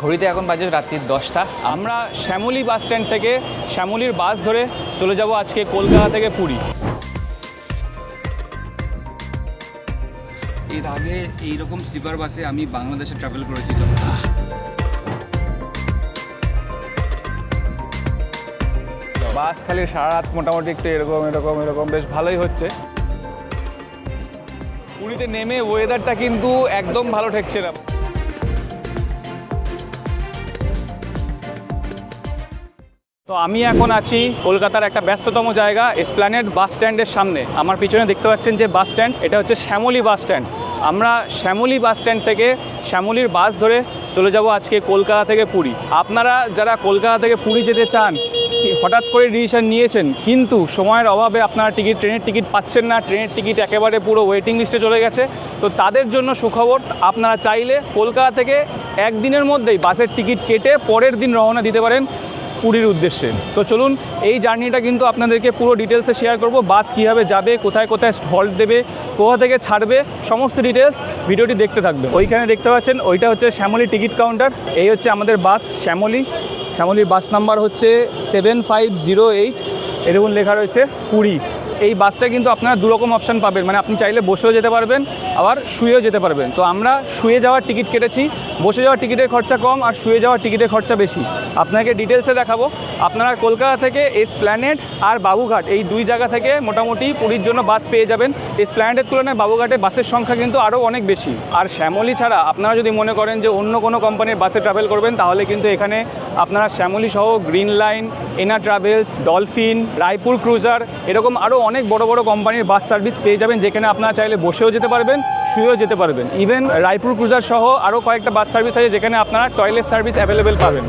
ঘড়িতে এখন বাজে রাত্রির 10টা। আমরা শ্যামলী বাস স্ট্যান্ড থেকে শ্যামলীর বাস ধরে চলে যাব আজকে কলকাতা থেকে পুরী। এর আগে এইরকম স্লিপার বাসে আমি বাংলাদেশে ট্রাভেল করেছি। বাস খালি সারা রাত মোটামুটি একটু এরকম বেশ ভালোই হচ্ছে। পুরীতে নেমে ওয়েদারটা কিন্তু একদম ভালো ঠেকছে না। তো আমি এখন আছি কলকাতার একটা ব্যস্ততম জায়গা এসপ্ল্যানেড বাস স্ট্যান্ডের সামনে। আমার পিছনে দেখতে পাচ্ছেন যে বাস স্ট্যান্ড, এটা হচ্ছে শ্যামলী বাস স্ট্যান্ড। আমরা শ্যামলী বাস স্ট্যান্ড থেকে শ্যামলীর বাস ধরে চলে যাব আজকে কলকাতা থেকে পুরী। আপনারা যারা কলকাতা থেকে পুরী যেতে চান, হঠাৎ করে ডিসিশন নিয়েছেন কিন্তু সময়ের অভাবে আপনারা ট্রেনের টিকিট পাচ্ছেন না, ট্রেনের টিকিট একেবারে পুরো ওয়েটিং লিস্টে চলে গেছে, তো তাদের জন্য সুখবর। আপনারা চাইলে কলকাতা থেকে একদিনের মধ্যেই বাসের টিকিট কেটে পরের দিন রওনা দিতে পারেন পুরীর উদ্দেশ্যে। তো চলুন, এই জার্নিটা কিন্তু আপনাদেরকে পুরো ডিটেলসে শেয়ার করব। বাস কীভাবে যাবে, কোথায় কোথায় হল্ট দেবে, কোথা থেকে ছাড়বে, সমস্ত ডিটেলস ভিডিওটি দেখতে থাকবে। ওইখানে দেখতে পাচ্ছেন ওইটা হচ্ছে শ্যামলী টিকিট কাউন্টার। এই হচ্ছে আমাদের বাস শ্যামলীর বাস নাম্বার হচ্ছে 7508। এরকম লেখা রয়েছে পুরী। এই বাসটা কিন্তু আপনারা দুরকম অপশান পাবেন, মানে আপনি চাইলে বসেও যেতে পারবেন, আবার শুয়েও যেতে পারবেন। তো আমরা শুয়ে যাওয়ার টিকিট কেটেছি। বসে যাওয়ার টিকিটের খরচা কম আর শুয়ে যাওয়ার টিকিটের খরচা বেশি। আপনাকে ডিটেলসে দেখাবো। আপনারা কলকাতা থেকে এসপ্ল্যানেড আর বাবুঘাট এই দুই জায়গা থেকে মোটামুটি পুরীর জন্য বাস পেয়ে যাবেন। এসপ্ল্যানেডের তুলনায় বাবুঘাটে বাসের সংখ্যা কিন্তু আরও অনেক বেশি। আর শ্যামলী ছাড়া আপনারা যদি মনে করেন যে অন্য কোনো কোম্পানির বাসে ট্রাভেল করবেন, তাহলে কিন্তু এখানে আপনারা শ্যামলী সহ গ্রিন লাইন, এনা ট্রাভেলস, ডলফিন, রায়পুর ক্রুজার এরকম আরও অনেক বড় বড় কোম্পানির বাস সার্ভিস পেয়ে যাবেন, যেখানে আপনারা চাইলে বসেও যেতে পারবেন, শুয়েও যেতে পারবেন। ইভেন রায়পুর ক্রুজার সহ আরও কয়েকটা বাস সার্ভিস আছে যেখানে আপনারা টয়লেট সার্ভিস অ্যাভেলেবেল পাবেন।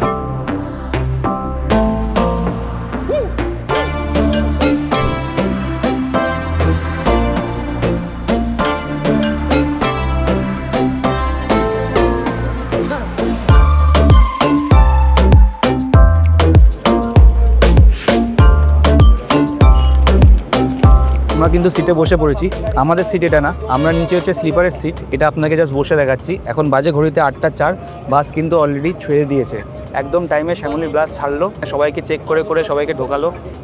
আমরা কিন্তু সিটে বসে পড়েছি। আমাদের সিট এটা না, আমরা নিচে হচ্ছে স্লিপারের সিট। এটা আপনাকে জাস্ট বসে দেখাচ্ছি। এখন বাজে ঘড়িতে 8টা 4। বাস কিন্তু অলরেডি ছেড়ে দিয়েছে। একদম টাইমে শ্যামলী বাস ছাড়লো, সবাইকে চেক করে সবাইকে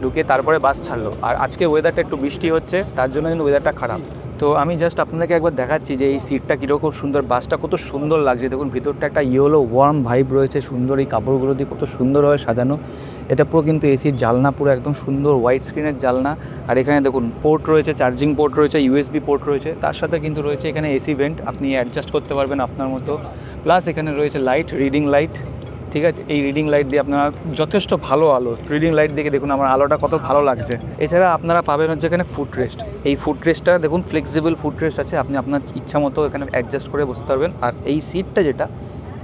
ঢুকিয়ে তারপরে বাস ছাড়লো। আর আজকে ওয়েদারটা একটু বৃষ্টি হচ্ছে, তার জন্য কিন্তু ওয়েদারটা খারাপ। তো আমি জাস্ট আপনাদেরকে একবার দেখাচ্ছি যে এই সিটটা কীরকম সুন্দর, বাসটা কত সুন্দর লাগছে। দেখুন ভিতরটা একটা ইয়েলো ওয়ার্ম ভাইব রয়েছে, সুন্দর এই কাপড়গুলো দিয়ে কত সুন্দরভাবে সাজানো। এটা পুরো কিন্তু এসির জালনা, পুরো একদম সুন্দর হোয়াইট স্ক্রিনের জালনা। আর এখানে দেখুন পোর্ট রয়েছে, চার্জিং পোর্ট রয়েছে, ইউএসবি পোর্ট রয়েছে, তার সাথে কিন্তু রয়েছে এখানে এসি ভেন্ট, আপনি অ্যাডজাস্ট করতে পারবেন আপনার মতো। প্লাস এখানে রয়েছে লাইট, রিডিং লাইট। ঠিক আছে, এই রিডিং লাইট দিয়ে আপনারা যথেষ্ট ভালো আলো, রিডিং লাইট দেখে দেখুন আমার আলোটা কত ভালো লাগছে। এছাড়া আপনারা পাবেন হচ্ছে এখানে ফুট রেস্ট। এই ফুট রেস্টটা দেখুন ফ্লেক্সিবল ফুট রেস্ট আছে, আপনি আপনার ইচ্ছা মতো এখানে অ্যাডজাস্ট করে বসতে পারবেন। আর এই সিটটা যেটা,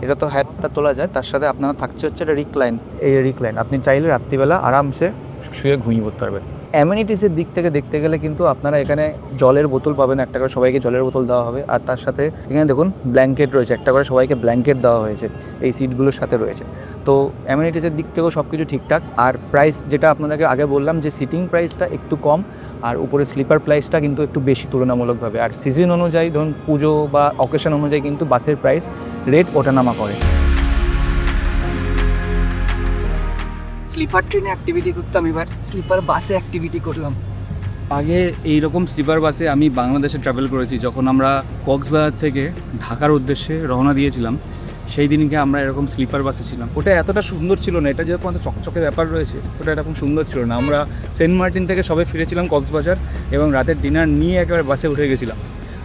এটা তো হাতটা তোলা যায়, তার সাথে আপনারা থাকছে হচ্ছে একটা রিক্লাইন। এই রিক্লাইন আপনি চাইলে রাত্রিবেলা আরামসে শুয়ে ঘুমিয়ে পড়তে পারবেন। অ্যামিনিটিসের দিক থেকে দেখতে গেলে কিন্তু আপনারা এখানে জলের বোতল পাবেন, একটা করে সবাইকে জলের বোতল দেওয়া হবে। আর তার সাথে এখানে দেখুন ব্ল্যাঙ্কেট রয়েছে, একটা করে সবাইকে ব্ল্যাঙ্কেট দেওয়া হয়েছে এই সিটগুলোর সাথে রয়েছে। তো অ্যামিনিটিসের দিক থেকেও সব কিছু ঠিকঠাক। আর প্রাইস যেটা আপনাদেরকে আগে বললাম যে সিটিং প্রাইসটা একটু কম, আর উপরে স্লিপার প্রাইসটা কিন্তু একটু বেশি তুলনামূলকভাবে। আর সিজন অনুযায়ী ধরুন পুজো বা অকেশন অনুযায়ী কিন্তু বাসের প্রাইস রেট ওঠানামা করে। স্লিপার ট্রেনে অ্যাক্টিভিটি করতাম, এবার স্লিপার বাসে অ্যাক্টিভিটি করলাম। আগে এইরকম স্লিপার বাসে আমি বাংলাদেশে ট্রাভেল করেছি, যখন আমরা কক্সবাজার থেকে ঢাকার উদ্দেশ্যে রওনা দিয়েছিলাম, সেই দিনকে আমরা এরকম স্লিপার বাসে ছিলাম। ওটা এতটা সুন্দর ছিল না, এটা যেরকম চকচকে ব্যাপার রয়েছে, ওটা এরকম সুন্দর ছিল না। আমরা সেন্ট মার্টিন থেকে সবাই ফিরেছিলাম কক্সবাজার, এবং রাতের ডিনার নিয়ে একেবারে বাসে উঠে গেছিলাম।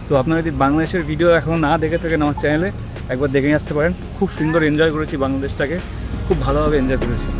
তো আপনারা যদি বাংলাদেশের ভিডিও এখনও না দেখে থাকেন আমার চ্যানেলে, একবার দেখে আসতে পারেন। খুব সুন্দর এনজয় করেছি বাংলাদেশটাকে, খুব ভালোভাবে এনজয় করেছি।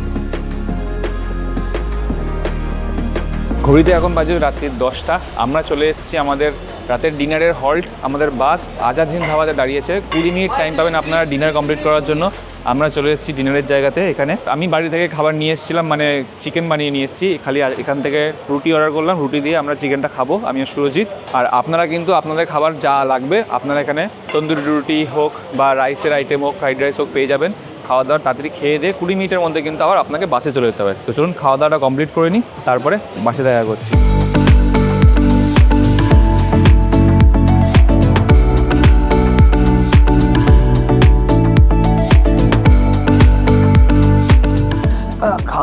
ঘড়িতে এখন বাজে রাত্রির 10টা। আমরা চলে এসেছি আমাদের রাতের ডিনারের হল্ট। আমাদের বাস আজাদ হিন্দ ধাবাতে দাঁড়িয়েছে। 20 মিনিট টাইম পাবেন আপনারা ডিনার কমপ্লিট করার জন্য। আমরা চলে এসেছি ডিনারের জায়গাতে। এখানে আমি বাড়ি থেকে খাবার নিয়ে এসেছিলাম, মানে চিকেন বানিয়ে নিয়ে এসেছি। খালি এখান থেকে রুটি অর্ডার করলাম, রুটি দিয়ে আমরা চিকেনটা খাবো, আমি আর সুরজিৎ। আর আপনারা কিন্তু আপনাদের খাবার যা লাগবে আপনারা এখানে তন্দুরি রুটি হোক বা রাইসের আইটেম হোক, ফ্রাইড রাইস হোক পেয়ে যাবেন। খাওয়া দাওয়া তাড়াতাড়ি খেয়ে দিয়ে 20 মিনিটের মধ্যে কিন্তু আবার আপনাকে বাসে চলে যেতে হবে। তো চলুন খাওয়া দাওয়াটা কমপ্লিট করে নিই, তারপরে বাসে দেখা করছি।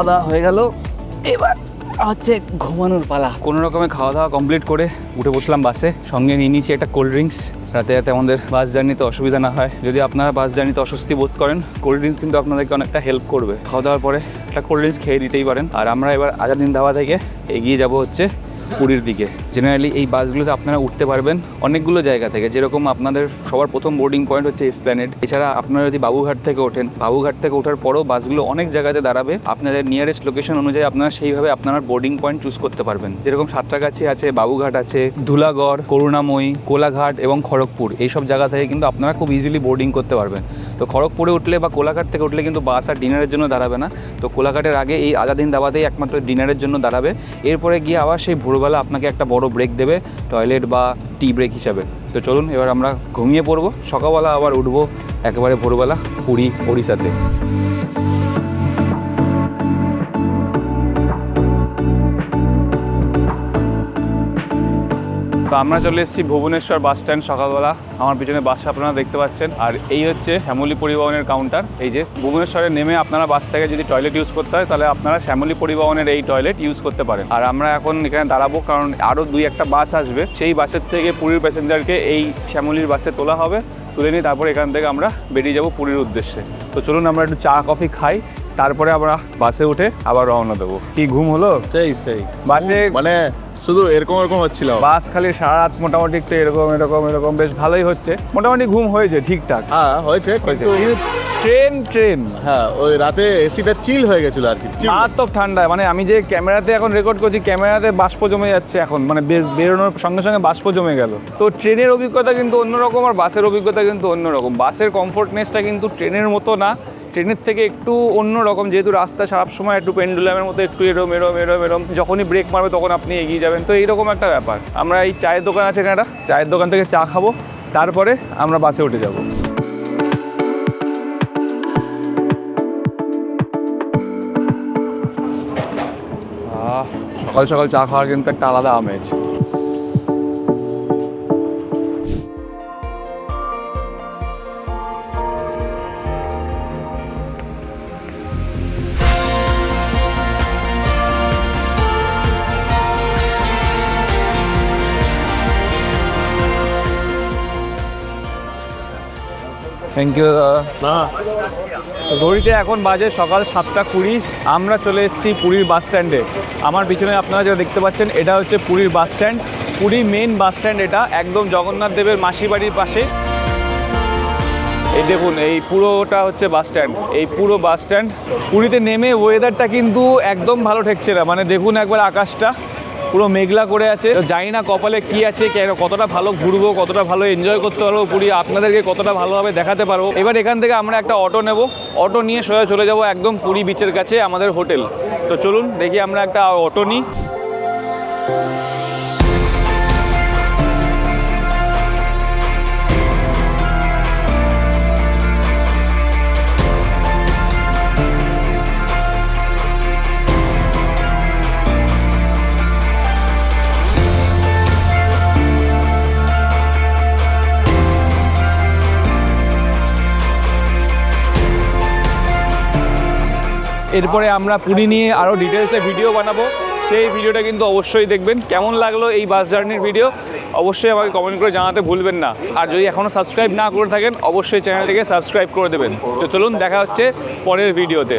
খাওয়া দাওয়া হয়ে গেল, এবার হচ্ছে ঘুমানোর পালা। কোনো রকমে খাওয়া দাওয়া কমপ্লিট করে উঠে বসলাম বাসে, সঙ্গে নিয়ে নিয়েছি একটা কোল্ড ড্রিঙ্কস, রাতে যাতে আমাদের বাস জার্নিতে অসুবিধা না হয়। যদি আপনারা বাস জার্নিতে অস্বস্তি বোধ করেন, কোল্ড ড্রিঙ্কস কিন্তু আপনাদেরকে অনেকটা হেল্প করবে। খাওয়া দাওয়ার পরে একটা কোল্ড ড্রিঙ্কস খেয়ে দিতেই পারেন। আর আমরা এবার আজাদিন ধাবা থেকে এগিয়ে যাব হচ্ছে পুরীর দিকে। জেনারেলি এই বাসগুলোতে আপনারা উঠতে পারবেন অনেকগুলো জায়গা থেকে, যেরকম আপনাদের সবার প্রথম বোর্ডিং পয়েন্ট হচ্ছে এসপ্ল্যানেড। এছাড়া আপনারা যদি বাবুঘাট থেকে ওঠেন, বাবুঘাট থেকে ওঠার পরও বাসগুলো অনেক জায়গাতে দাঁড়াবে। আপনাদের নিয়ারেস্ট লোকেশন অনুযায়ী আপনারা সেইভাবে আপনার বোর্ডিং পয়েন্ট চুজ করতে পারবেন। যেরকম সাঁতরাগাছি আছে, বাবুঘাট আছে, ধুলাগড়, করুণাময়ী, কোলাঘাট এবং খড়গপুর, এইসব জায়গা থেকে কিন্তু আপনারা খুব ইজিলি বোর্ডিং করতে পারবেন। তো খড়গপুরে উঠলে বা কোলাঘাট থেকে উঠলে কিন্তু বাস আর ডিনারের জন্য দাঁড়াবে না। তো কোলাঘাটের আগে এই আজাদিন দাবাতেই একমাত্র ডিনারের জন্য দাঁড়াবে। এরপরে গিয়ে আবার সেই ভোরবেলা আপনাকে একটা বড় ব্রেক দেবে, টয়লেট বা টি ব্রেক হিসাবে। তো চলুন এবার আমরা ঘুমিয়ে পড়বো, সকালবেলা আবার উঠবো একেবারে ভোরবেলা পুরী ওড়িশাতে। তো আমরা চলে এসেছি ভুবনেশ্বর বাস স্ট্যান্ড সকালবেলা। আমার পিছনে বাসটা আপনারা দেখতে পাচ্ছেন, আর এই হচ্ছে শ্যামলী পরিবহনের কাউন্টার। এই যে ভুবনেশ্বরে নেমে আপনারা বাস থেকে যদি টয়লেট ইউজ করতে হয়, তাহলে আপনারা শ্যামলী পরিবহনের এই টয়লেট ইউজ করতে পারেন। আর আমরা এখন এখানে দাঁড়াবো, কারণ আরও 2-1টা বাস আসবে। সেই বাসের থেকে পুরীর প্যাসেঞ্জারকে এই শ্যামলীর বাসে তোলা হবে, তুলে নিয়ে তারপর এখান থেকে আমরা বেরিয়ে যাব পুরীর উদ্দেশ্যে। তো চলুন আমরা একটু চা কফি খাই, তারপরে আমরা বাসে উঠে আবার রওনা দেবো। কি ঘুম হলো? সেই বাসে মানে শুধু এরকম হচ্ছিল, বাস খালি সারা রাত মোটামুটি একটু এরকম বেশ ভালোই হচ্ছে। মোটামুটি ঘুম হয়েছে ঠিকঠাক। হ্যাঁ হয়েছে, কিন্তু ট্রেন হ্যাঁ ওই রাতে এসিটা চিল হয়ে গেছিল আর কি, মারাত্মক ঠান্ডায়। মানে আমি যে ক্যামেরাতে এখন রেকর্ড করছি, ক্যামেরাতে বাষ্প জমে যাচ্ছে এখন, মানে বেরোনোর সঙ্গে সঙ্গে বাষ্প জমে গেল। তো ট্রেনের অভিজ্ঞতা কিন্তু অন্যরকম, আর বাসের অভিজ্ঞতা কিন্তু অন্যরকম। বাসের কমফোর্টনেসটা কিন্তু ট্রেনের মতো না, ট্রেনের থেকে একটু অন্যরকম, যেহেতু রাস্তা সারা সময় একটু পেন্ডুলামের মতো একটু এরম, যখনই ব্রেক মারবে তখন আপনি এগিয়ে যাবেন। তো এইরকম একটা ব্যাপার। আমরা এই চায়ের দোকান আছে এখানে, চায়ের দোকান থেকে চা খাবো, তারপরে আমরা বাসে উঠে যাব। সকাল সকাল চা খাওয়ার কিন্তু একটা আলাদা আমেজ। থ্যাংক ইউ দাদা। ঘড়িতে এখন বাজে সকাল 7:20। আমরা চলে এসেছি পুরীর বাস স্ট্যান্ডে। আমার পিছনে আপনারা যেটা দেখতে পাচ্ছেন, এটা হচ্ছে পুরীর bus stand, Puri main bus stand. এটা একদম জগন্নাথ দেবের মাসি বাড়ির পাশে। এই দেখুন, এই পুরোটা হচ্ছে বাস স্ট্যান্ড। এই পুরো বাস স্ট্যান্ড। পুরীতে নেমে ওয়েদারটা কিন্তু একদম ভালো ঠেকছে না। মানে দেখুন একবার আকাশটা পুরো মেঘলা করে আছে। জানি না কপালে কি আছে, কতটা ভালো ঘুরবো, কতটা ভালো এনজয় করতে পারবো পুরী, আপনাদেরকে কতটা ভালোভাবে দেখাতে পারবো। এবার এখান থেকে আমরা একটা অটো নেব, অটো নিয়ে সোজা চলে যাব একদম পুরী বিচের কাছে আমাদের হোটেল। তো চলুন দেখি আমরা একটা অটো নিই। এরপরে আমরা পুরী নিয়ে আরও ডিটেলসে ভিডিও বানাবো, সেই ভিডিওটা কিন্তু অবশ্যই দেখবেন। কেমন লাগলো এই বাস জার্নির ভিডিও অবশ্যই আমাকে কমেন্ট করে জানাতে ভুলবেন না। আর যদি এখনও সাবস্ক্রাইব না করে থাকেন, অবশ্যই চ্যানেলটিকে সাবস্ক্রাইব করে দেবেন। তো চলুন দেখা হচ্ছে পরের ভিডিওতে।